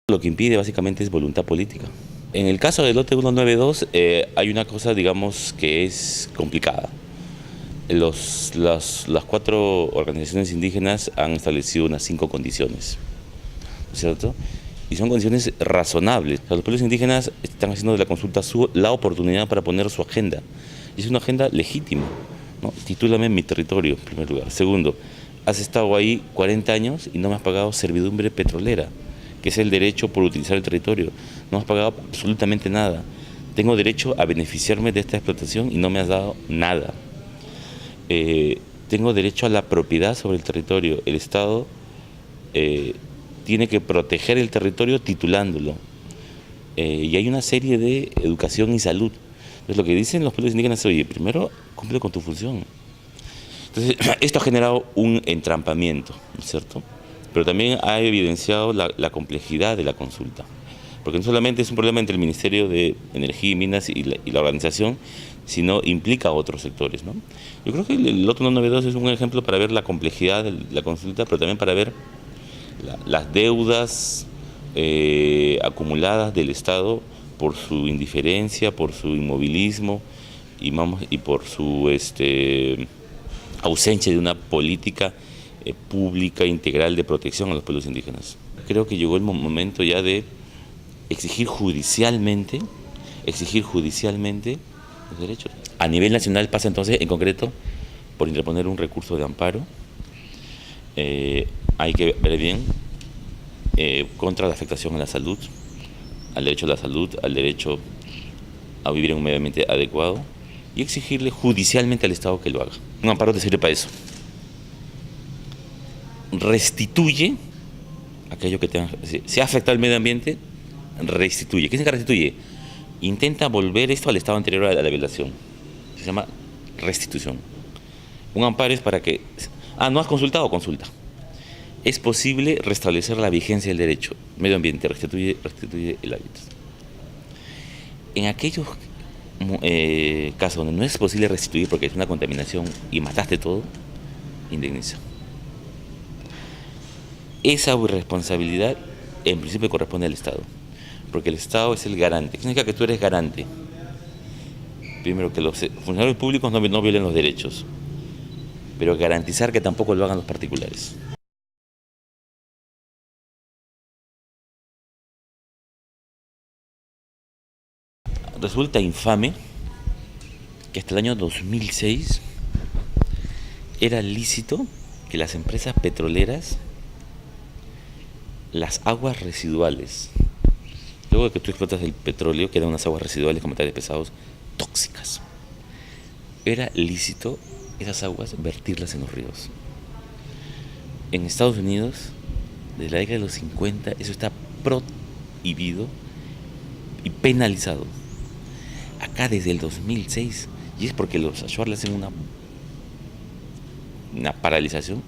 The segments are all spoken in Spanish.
Lo que impide básicamente es voluntad política. En el caso del lote 192 hay una cosa, digamos, que es complicada. Las 4 organizaciones indígenas han establecido unas 5 condiciones, ¿no es cierto? Y son condiciones razonables. O sea, los pueblos indígenas están haciendo de la consulta la oportunidad para poner su agenda. Y es una agenda legítima, ¿no? Titúlame mi territorio, en primer lugar. Segundo, has estado ahí 40 años y no me has pagado servidumbre petrolera, que es el derecho por utilizar el territorio. No me has pagado absolutamente nada. Tengo derecho a beneficiarme de esta explotación y no me has dado nada. Tengo derecho a la propiedad sobre el territorio. El Estado tiene que proteger el territorio titulándolo. Y hay una serie de educación y salud. Entonces lo que dicen los pueblos indígenas es, oye, primero cumple con tu función. Entonces esto ha generado un entrampamiento, ¿no es cierto? Pero también ha evidenciado la complejidad de la consulta. Porque no solamente es un problema entre el Ministerio de Energía y Minas y la organización, sino implica a otros sectores, ¿no? Yo creo que el lote 192 es un ejemplo para ver la complejidad de la consulta, pero también para ver las deudas acumuladas del Estado por su indiferencia, por su inmovilismo y por su ausencia de una política pública integral de protección a los pueblos indígenas. Creo que llegó el momento ya de exigir judicialmente los derechos. A nivel nacional pasa entonces, en concreto, por interponer un recurso de amparo. Hay que ver bien contra la afectación a la salud, al derecho a la salud, al derecho a vivir en un medio ambiente adecuado y exigirle judicialmente al Estado que lo haga. Un amparo te sirve para eso. Restituye aquello que tenga. Si ha afectado al medio ambiente, restituye. ¿Qué significa restituye? Intenta volver esto al estado anterior a la violación. Se llama restitución. Un amparo es para que... ¿no has consultado? Consulta. Es posible restablecer la vigencia del derecho. Medio ambiente restituye el hábitat. En aquellos casos donde no es posible restituir porque es una contaminación y mataste todo, indemniza. Esa responsabilidad en principio corresponde al Estado, porque el Estado es el garante. ¿Qué significa que tú eres garante? Primero, que los funcionarios públicos no violen los derechos, pero garantizar que tampoco lo hagan los particulares. Resulta infame que hasta el año 2006 era lícito que las empresas petroleras, las aguas residuales, luego de que tú explotas el petróleo, quedan unas aguas residuales con metales pesados tóxicas. Era lícito esas aguas vertirlas en los ríos. En Estados Unidos, desde la década de los 50, eso está prohibido y penalizado. Acá desde el 2006, y es porque los Shuar le hacen una paralización.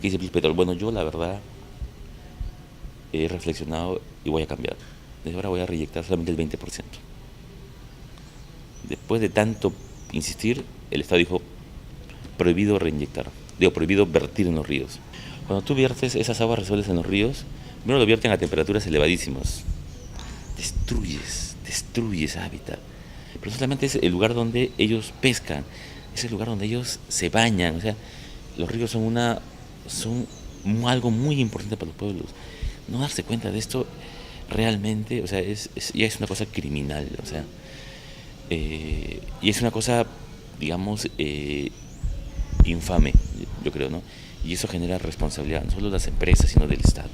¿Qué dice el petróleo? Bueno, yo la verdad he reflexionado y voy a cambiar. Desde ahora voy a reinyectar solamente el 20%. Después de tanto insistir, el Estado dijo, prohibido reinyectar, prohibido vertir en los ríos. Cuando tú viertes esas aguas residuales en los ríos, primero lo vierten a temperaturas elevadísimas. Destruyes hábitat. Pero solamente es el lugar donde ellos pescan, es el lugar donde ellos se bañan. O sea, los ríos son algo muy importante para los pueblos. No darse cuenta de esto realmente, o sea, ya es una cosa criminal, o sea, y es una cosa, digamos, infame, yo creo, ¿no? Y eso genera responsabilidad no solo de las empresas, sino del Estado.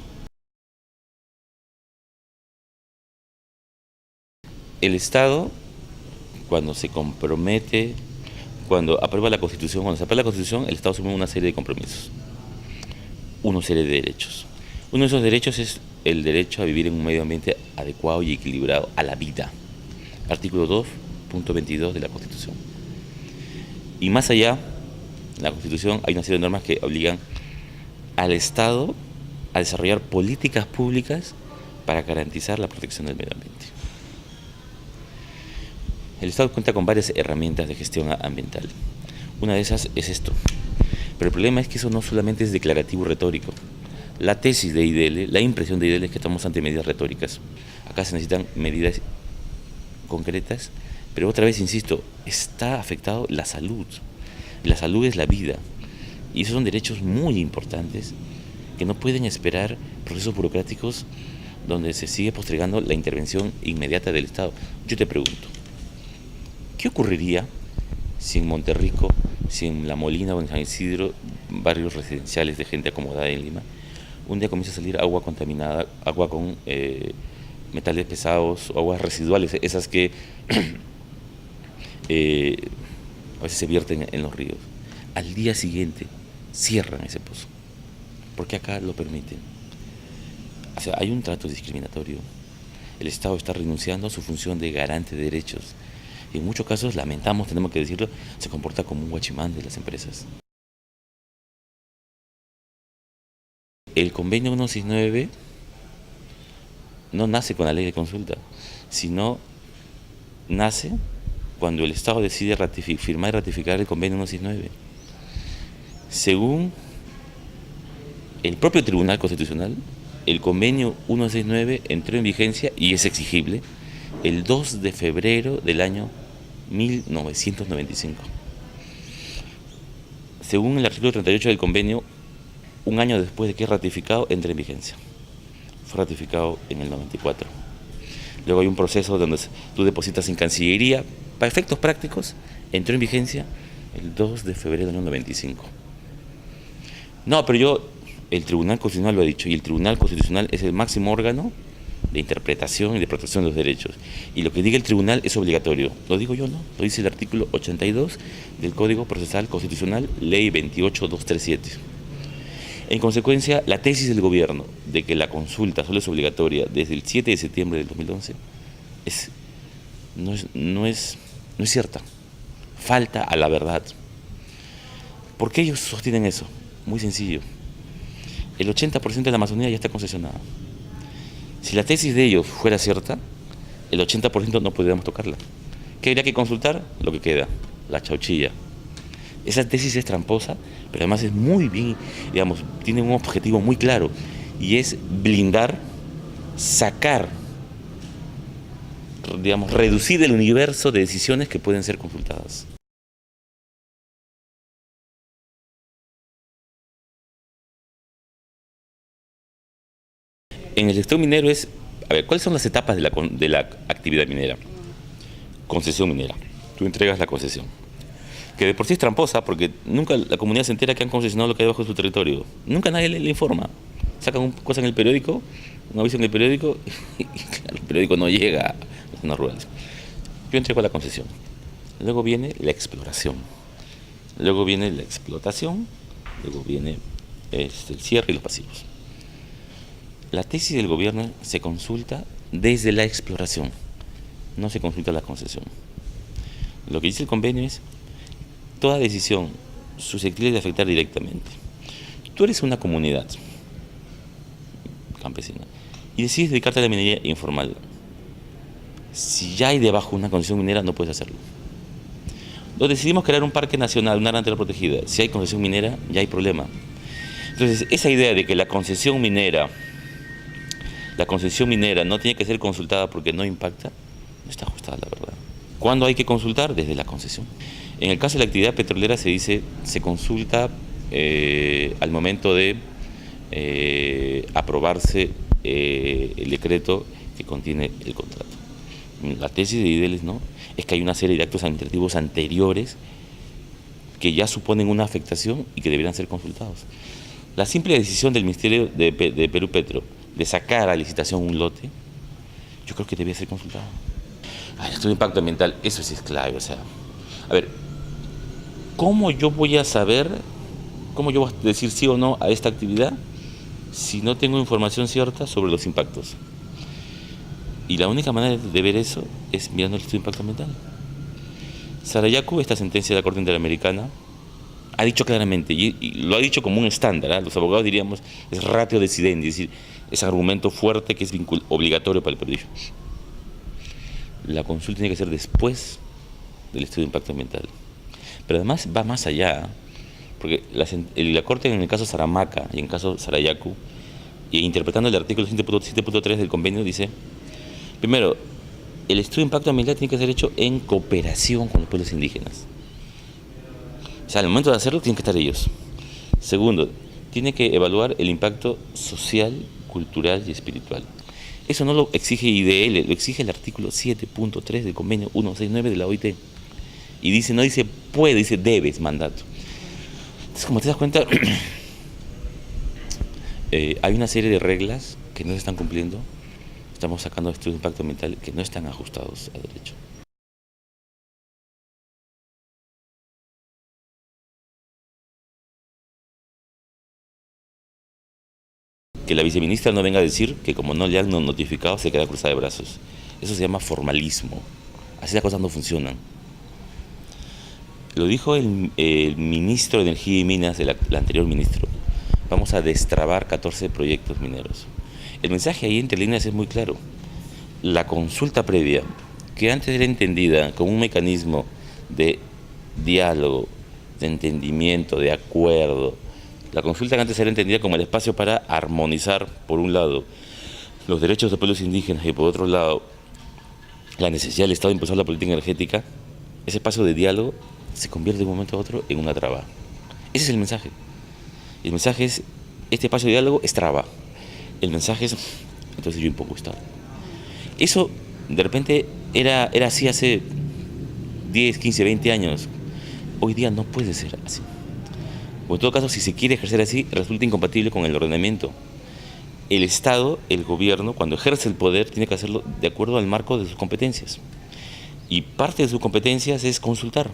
El Estado, cuando se compromete, cuando aprueba la Constitución, el Estado asume una serie de compromisos, una serie de derechos. Uno de esos derechos es el derecho a vivir en un medio ambiente adecuado y equilibrado a la vida. Artículo 2.22 de la Constitución. Y más allá, en la Constitución hay una serie de normas que obligan al Estado a desarrollar políticas públicas para garantizar la protección del medio ambiente. El Estado cuenta con varias herramientas de gestión ambiental. Una de esas es esto. Pero el problema es que eso no solamente es declarativo y retórico, La tesis de IDL, la impresión de IDL es que estamos ante medidas retóricas. Acá se necesitan medidas concretas, pero otra vez insisto, está afectado la salud. La salud es la vida. Y esos son derechos muy importantes que no pueden esperar procesos burocráticos donde se sigue postergando la intervención inmediata del Estado. Yo te pregunto, ¿qué ocurriría si en Monterrico, si en La Molina o en San Isidro, barrios residenciales de gente acomodada en Lima, un día comienza a salir agua contaminada, agua con metales pesados o aguas residuales, esas que a veces se vierten en los ríos? Al día siguiente cierran ese pozo, porque acá lo permiten. O sea, hay un trato discriminatorio. El Estado está renunciando a su función de garante de derechos. Y en muchos casos, lamentamos, tenemos que decirlo, se comporta como un guachimán de las empresas. El convenio 169 no nace con la ley de consulta, sino nace cuando el Estado decide firmar y ratificar el convenio 169. Según el propio Tribunal Constitucional, el convenio 169 entró en vigencia y es exigible el 2 de febrero del año 1995. Según el artículo 38 del convenio, un año después de que es ratificado, entra en vigencia. Fue ratificado en el 94. Luego hay un proceso donde tú depositas en Cancillería. Para efectos prácticos, entró en vigencia el 2 de febrero del año 95. No, pero el Tribunal Constitucional lo ha dicho, y el Tribunal Constitucional es el máximo órgano de interpretación y de protección de los derechos. Y lo que diga el tribunal es obligatorio. Lo digo yo, ¿no? Lo dice el artículo 82 del Código Procesal Constitucional, Ley 28237. En consecuencia, la tesis del gobierno de que la consulta solo es obligatoria desde el 7 de septiembre del 2011 no es cierta. Falta a la verdad. ¿Por qué ellos sostienen eso? Muy sencillo. El 80% de la Amazonía ya está concesionada. Si la tesis de ellos fuera cierta, el 80% no podríamos tocarla. ¿Qué habría que consultar? Lo que queda, la chauchilla. Esa tesis es tramposa, pero además es muy bien, digamos, tiene un objetivo muy claro, y es blindar, sacar, digamos, reducir el universo de decisiones que pueden ser consultadas. En el sector minero ¿cuáles son las etapas de la actividad minera? Concesión minera. Tú entregas la concesión, que de por sí es tramposa porque nunca la comunidad se entera que han concesionado lo que hay bajo su territorio. Nunca nadie le informa. Sacan una cosa en el periódico, un aviso en el periódico, y claro, el periódico no llega a las zonas rurales. Yo entrego la concesión. Luego viene la exploración. Luego viene la explotación. Luego viene el cierre y los pasivos. La tesis del gobierno se consulta desde la exploración, no se consulta la concesión. Lo que dice el convenio es toda decisión susceptible de afectar directamente. Tú eres una comunidad campesina y decides dedicarte a la minería informal. Si ya hay debajo una concesión minera, no puedes hacerlo. Decidimos crear un parque nacional, una área natural protegida. Si hay concesión minera, ya hay problema. Entonces, esa idea de que la concesión minera no tiene que ser consultada porque no impacta, no está ajustada a la verdad. ¿Cuándo hay que consultar? Desde la concesión. En el caso de la actividad petrolera se consulta al momento de aprobarse el decreto que contiene el contrato. La tesis de IDELES es que hay una serie de actos administrativos anteriores que ya suponen una afectación y que deberían ser consultados. La simple decisión del Ministerio de Perú Petro de sacar a licitación un lote, yo creo que debía ser consultado. El estudio de impacto ambiental, eso sí es clave. O sea, a ver, ¿cómo yo voy a decir sí o no a esta actividad si no tengo información cierta sobre los impactos? Y la única manera de ver eso es mirando el estudio de impacto ambiental. Sarayaku, esta sentencia de la Corte Interamericana, ha dicho claramente, y lo ha dicho como un estándar, los abogados diríamos, es ratio decidendi, es decir, es argumento fuerte que es obligatorio para el perjuicio. La consulta tiene que ser después del estudio de impacto ambiental. Pero además va más allá, porque la Corte en el caso Saramaca y en el caso Sarayaku Y interpretando el artículo 7.3 del convenio dice, primero, el estudio de impacto ambiental tiene que ser hecho en cooperación con los pueblos indígenas. O sea, al momento de hacerlo tienen que estar ellos. Segundo, tiene que evaluar el impacto social, cultural y espiritual. Eso no lo exige IDL, lo exige el artículo 7.3 del convenio 169 de la OIT. Y dice, no dice puede, dice debe, es mandato. Entonces, como te das cuenta, hay una serie de reglas que no se están cumpliendo. Estamos sacando estudios de impacto ambiental que no están ajustados a derecho. Que la viceministra no venga a decir que como no le han notificado se queda cruzada de brazos. Eso se llama formalismo. Así las cosas no funcionan. Lo dijo el ministro de Energía y Minas, el anterior ministro. Vamos a destrabar 14 proyectos mineros. El mensaje ahí entre líneas es muy claro. La consulta previa, que antes era entendida como un mecanismo de diálogo, de entendimiento, de acuerdo. La consulta que antes era entendida como el espacio para armonizar, por un lado, los derechos de pueblos indígenas y por otro lado, la necesidad del Estado de impulsar la política energética, ese espacio de diálogo se convierte de un momento a otro en una traba. Ese es el mensaje. El mensaje es, este espacio de diálogo es traba. El mensaje es, entonces yo impongo Estado. Eso de repente era así hace 10, 15, 20 años. Hoy día no puede ser así. O en todo caso, si se quiere ejercer así, resulta incompatible con el ordenamiento. El Estado, el gobierno, cuando ejerce el poder, tiene que hacerlo de acuerdo al marco de sus competencias. Y parte de sus competencias es consultar.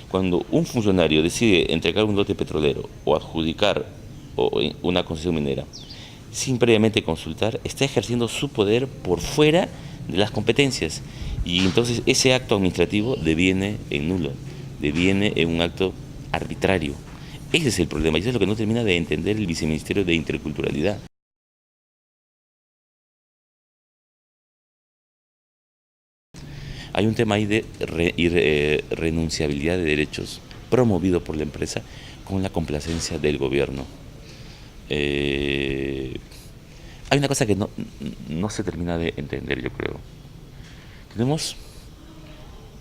Cuando un funcionario decide entregar un lote petrolero o adjudicar una concesión minera, sin previamente consultar, está ejerciendo su poder por fuera de las competencias. Y entonces ese acto administrativo deviene en nulo, deviene en un acto arbitrario. Ese es el problema y eso es lo que no termina de entender el Viceministerio de Interculturalidad. Hay un tema ahí de renunciabilidad de derechos promovido por la empresa con la complacencia del gobierno. Hay una cosa que no se termina de entender, yo creo. Tenemos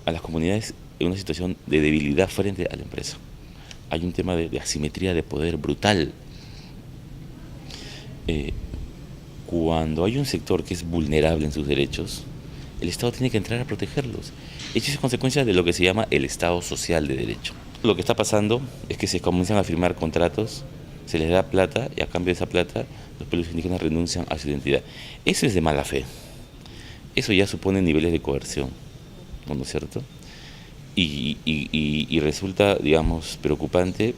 a las comunidades en una situación de debilidad frente a la empresa. Hay un tema de asimetría de poder brutal. Cuando hay un sector que es vulnerable en sus derechos, el Estado tiene que entrar a protegerlos. Esto es consecuencia de lo que se llama el Estado social de derecho. Lo que está pasando es que se comienzan a firmar contratos, se les da plata y a cambio de esa plata los pueblos indígenas renuncian a su identidad. Eso es de mala fe. Eso ya supone niveles de coerción, ¿no es cierto? Y resulta, digamos, preocupante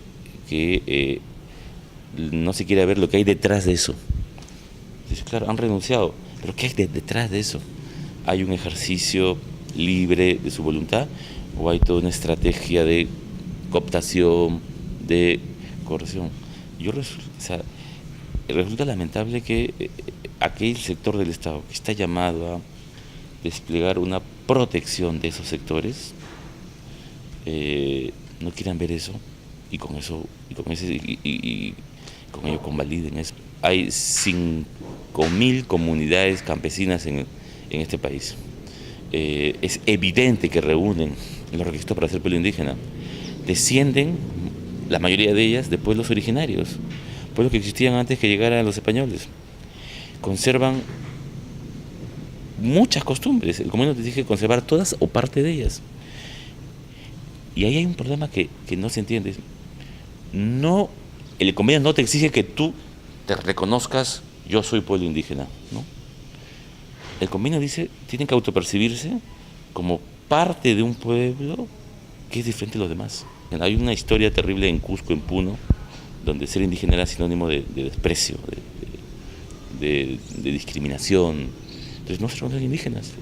que no se quiera ver lo que hay detrás de eso. Entonces, claro, han renunciado, pero ¿qué hay detrás de eso? ¿Hay un ejercicio libre de su voluntad o hay toda una estrategia de cooptación, de coerción? Resulta lamentable que aquel sector del Estado que está llamado a desplegar una protección de esos sectores no quieran ver eso y con ello convaliden eso. Hay 5.000 comunidades campesinas en este país. Es evidente que reúnen los requisitos para ser pueblo indígena. Descienden, la mayoría de ellas, de pueblos originarios, pueblos que existían antes que llegaran los españoles. Conservan muchas costumbres. El convenio te dice conservar todas o parte de ellas. Y ahí hay un problema que no se entiende. No, el convenio no te exige que tú te reconozcas, yo soy pueblo indígena, ¿no? El convenio dice, tienen que autopercibirse como parte de un pueblo que es diferente a los demás. Hay una historia terrible en Cusco, en Puno, donde ser indígena era sinónimo de desprecio, de discriminación. Entonces no se reconocen indígenas.